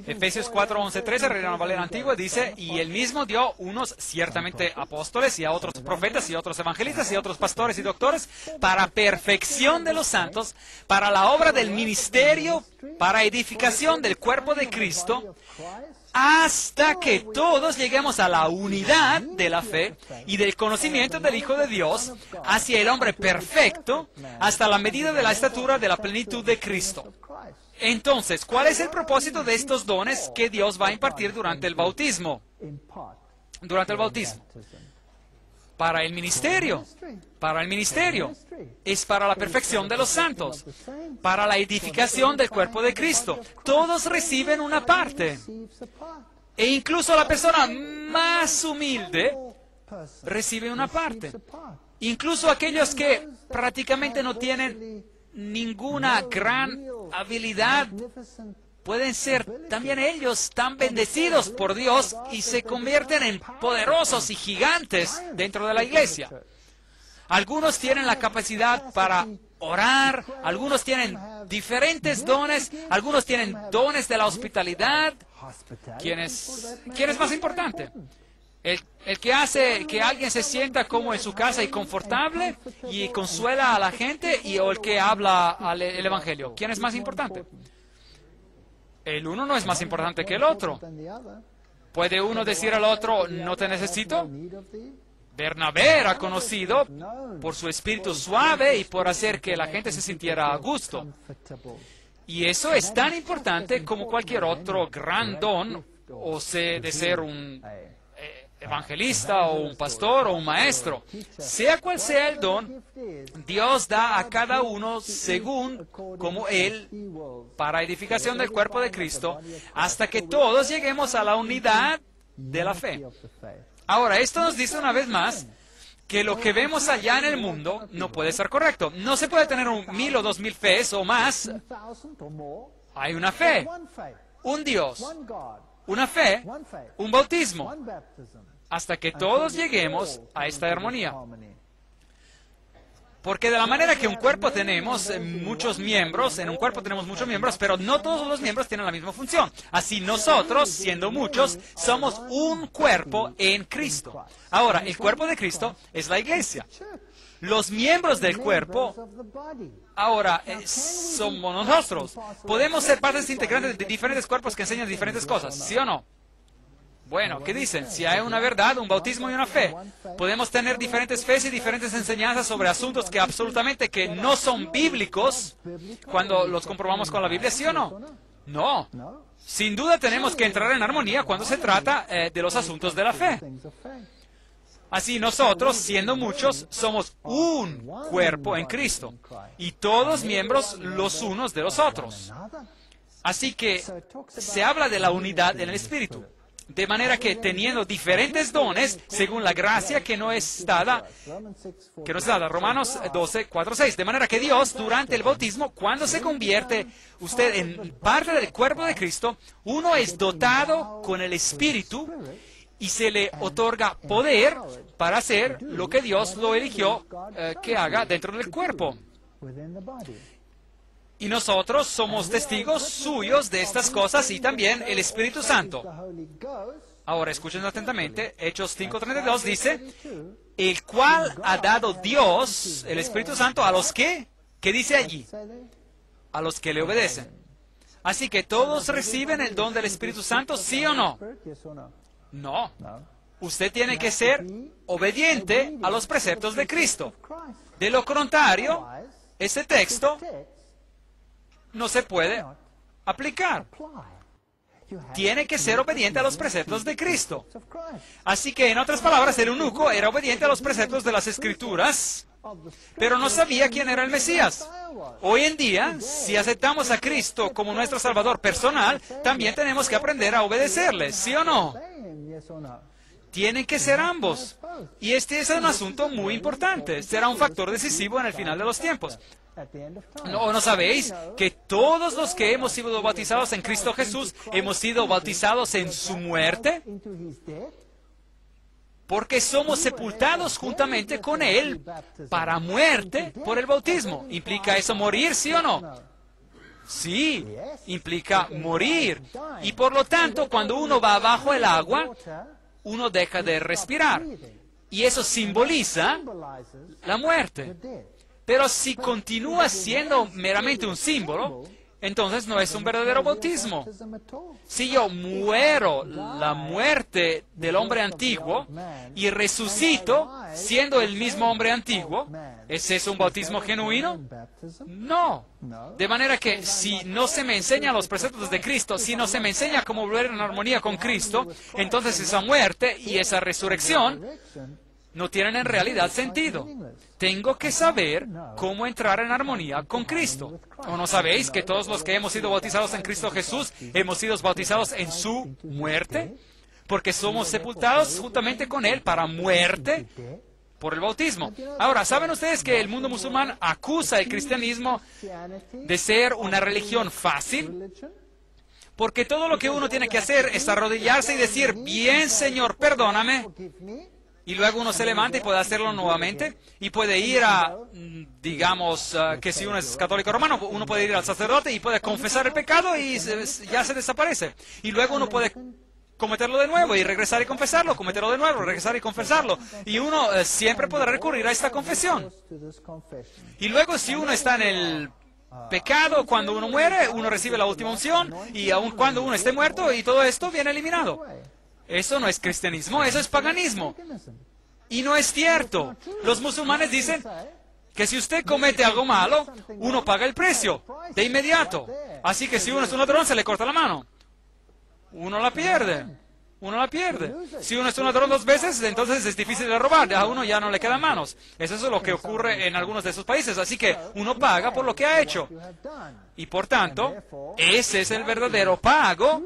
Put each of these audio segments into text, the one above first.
Efesios 4, 11, 13, Reina Valera Antigua, dice, y él mismo dio unos ciertamente apóstoles y a otros profetas y a otros evangelistas y a otros pastores y doctores para perfección de los santos, para la obra del ministerio, para edificación del cuerpo de Cristo, hasta que todos lleguemos a la unidad de la fe y del conocimiento del Hijo de Dios, hacia el hombre perfecto, hasta la medida de la estatura de la plenitud de Cristo. Entonces, ¿cuál es el propósito de estos dones que Dios va a impartir durante el bautismo? Durante el bautismo. Para el ministerio. Para el ministerio. Es para la perfección de los santos. Para la edificación del cuerpo de Cristo. Todos reciben una parte. E incluso la persona más humilde recibe una parte. Incluso aquellos que prácticamente no tienen ninguna gran habilidad, pueden ser también ellos tan bendecidos por Dios y se convierten en poderosos y gigantes dentro de la iglesia. Algunos tienen la capacidad para orar, algunos tienen diferentes dones, algunos tienen dones de la hospitalidad. ¿Quién es más importante? El que hace que alguien se sienta como en su casa y confortable y consuela a la gente, o el que habla el Evangelio. ¿Quién es más importante? El uno no es más importante que el otro. ¿Puede uno decir al otro, no te necesito? Bernabé era conocido por su espíritu suave y por hacer que la gente se sintiera a gusto. Y eso es tan importante como cualquier otro gran don, o sea, de ser un evangelista o un pastor o un maestro. Sea cual sea el don, Dios da a cada uno según como Él, para edificación del cuerpo de Cristo, hasta que todos lleguemos a la unidad de la fe. Ahora, esto nos dice una vez más que lo que vemos allá en el mundo no puede ser correcto. No se puede tener 1,000 o 2,000 fees o más. Hay una fe, un Dios, una fe, un bautismo, hasta que todos lleguemos a esta armonía. Porque de la manera que un cuerpo tenemos muchos miembros, en un cuerpo tenemos muchos miembros, pero no todos los miembros tienen la misma función. Así nosotros, siendo muchos, somos un cuerpo en Cristo. Ahora, el cuerpo de Cristo es la iglesia. Los miembros del cuerpo, ahora, somos nosotros. Podemos ser partes integrantes de diferentes cuerpos que enseñan diferentes cosas, ¿sí o no? Bueno, ¿qué dicen? Si hay una verdad, un bautismo y una fe, podemos tener diferentes fees y diferentes enseñanzas sobre asuntos que absolutamente que no son bíblicos cuando los comprobamos con la Biblia, ¿sí o no? No. Sin duda tenemos que entrar en armonía cuando se trata de los asuntos de la fe. Así nosotros, siendo muchos, somos un cuerpo en Cristo y todos miembros los unos de los otros. Así que se habla de la unidad en el Espíritu. De manera que teniendo diferentes dones, según la gracia que no es dada, Romanos 12, 4, 6. De manera que Dios, durante el bautismo, cuando se convierte usted en parte del cuerpo de Cristo, uno es dotado con el Espíritu y se le otorga poder para hacer lo que Dios lo eligió que haga dentro del cuerpo. Y nosotros somos testigos suyos de estas cosas y también el Espíritu Santo. Ahora, escuchen atentamente, Hechos 5:32 dice, el cual ha dado Dios, el Espíritu Santo, a los que, ¿qué dice allí? A los que le obedecen. Así que todos reciben el don del Espíritu Santo, ¿sí o no? No. Usted tiene que ser obediente a los preceptos de Cristo. De lo contrario, este texto no se puede aplicar. Tiene que ser obediente a los preceptos de Cristo. Así que, en otras palabras, el eunuco era obediente a los preceptos de las Escrituras, pero no sabía quién era el Mesías. Hoy en día, si aceptamos a Cristo como nuestro Salvador personal, también tenemos que aprender a obedecerle, ¿sí o no? Tienen que ser ambos. Y este es un asunto muy importante. Será un factor decisivo en el final de los tiempos. ¿No sabéis que todos los que hemos sido bautizados en Cristo Jesús hemos sido bautizados en su muerte? Porque somos sepultados juntamente con Él para muerte por el bautismo. ¿Implica eso morir, sí o no? Sí, implica morir. Y por lo tanto, cuando uno va bajo el agua, uno deja de respirar. Y eso simboliza la muerte. Pero si continúa siendo meramente un símbolo, entonces no es un verdadero bautismo. Si yo muero la muerte del hombre antiguo y resucito siendo el mismo hombre antiguo, ¿es eso un bautismo genuino? No. De manera que si no se me enseñan los preceptos de Cristo, si no se me enseña cómo volver en armonía con Cristo, entonces esa muerte y esa resurrección no tienen en realidad sentido. Tengo que saber cómo entrar en armonía con Cristo. ¿O no sabéis que todos los que hemos sido bautizados en Cristo Jesús hemos sido bautizados en su muerte? Porque somos sepultados juntamente con Él para muerte por el bautismo. Ahora, ¿saben ustedes que el mundo musulmán acusa el cristianismo de ser una religión fácil? Porque todo lo que uno tiene que hacer es arrodillarse y decir, bien, Señor, perdóname. Y luego uno se levanta y puede hacerlo nuevamente. Y puede ir a, digamos, que si uno es católico romano, uno puede ir al sacerdote y puede confesar el pecado y ya se desaparece. Y luego uno puede cometerlo de nuevo y regresar y confesarlo, cometerlo de nuevo, regresar y confesarlo. Y uno siempre podrá recurrir a esta confesión. Y luego si uno está en el pecado, cuando uno muere, uno recibe la última unción. Y aun cuando uno esté muerto, y todo esto viene eliminado. Eso no es cristianismo, eso es paganismo. Y no es cierto. Los musulmanes dicen que si usted comete algo malo, uno paga el precio de inmediato. Así que si uno es un ladrón, se le corta la mano. Uno la pierde. Uno la pierde. Si uno es un ladrón 2 veces, entonces es difícil de robar. A uno ya no le quedan manos. Eso es lo que ocurre en algunos de esos países. Así que uno paga por lo que ha hecho. Y por tanto, ese es el verdadero pago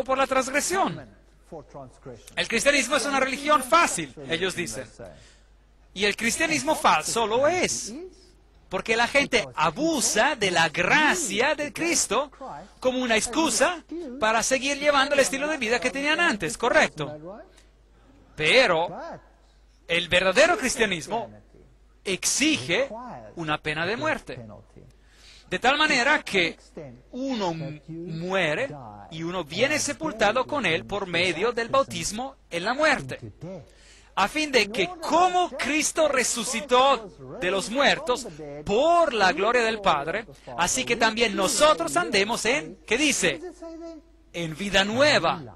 por la transgresión. El cristianismo es una religión fácil, ellos dicen. Y el cristianismo falso lo es. Porque la gente abusa de la gracia de Cristo como una excusa para seguir llevando el estilo de vida que tenían antes, ¿correcto? Pero el verdadero cristianismo exige una pena de muerte. De tal manera que uno muere y uno viene sepultado con Él por medio del bautismo en la muerte. A fin de que como Cristo resucitó de los muertos por la gloria del Padre, así que también nosotros andemos en, ¿qué dice? En vida nueva.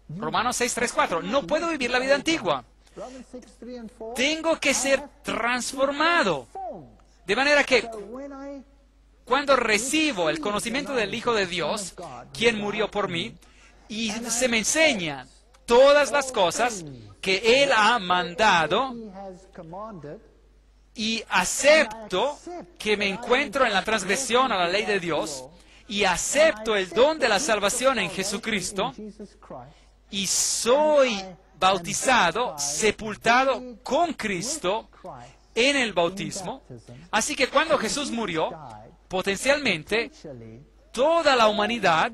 Romanos 6, 3, 4. No puedo vivir la vida antigua. Tengo que ser transformado. De manera que cuando recibo el conocimiento del Hijo de Dios, quien murió por mí, y se me enseñan todas las cosas que Él ha mandado, y acepto que me encuentro en la transgresión a la ley de Dios, y acepto el don de la salvación en Jesucristo y soy bautizado, sepultado con Cristo en el bautismo. Así que cuando Jesús murió, potencialmente toda la humanidad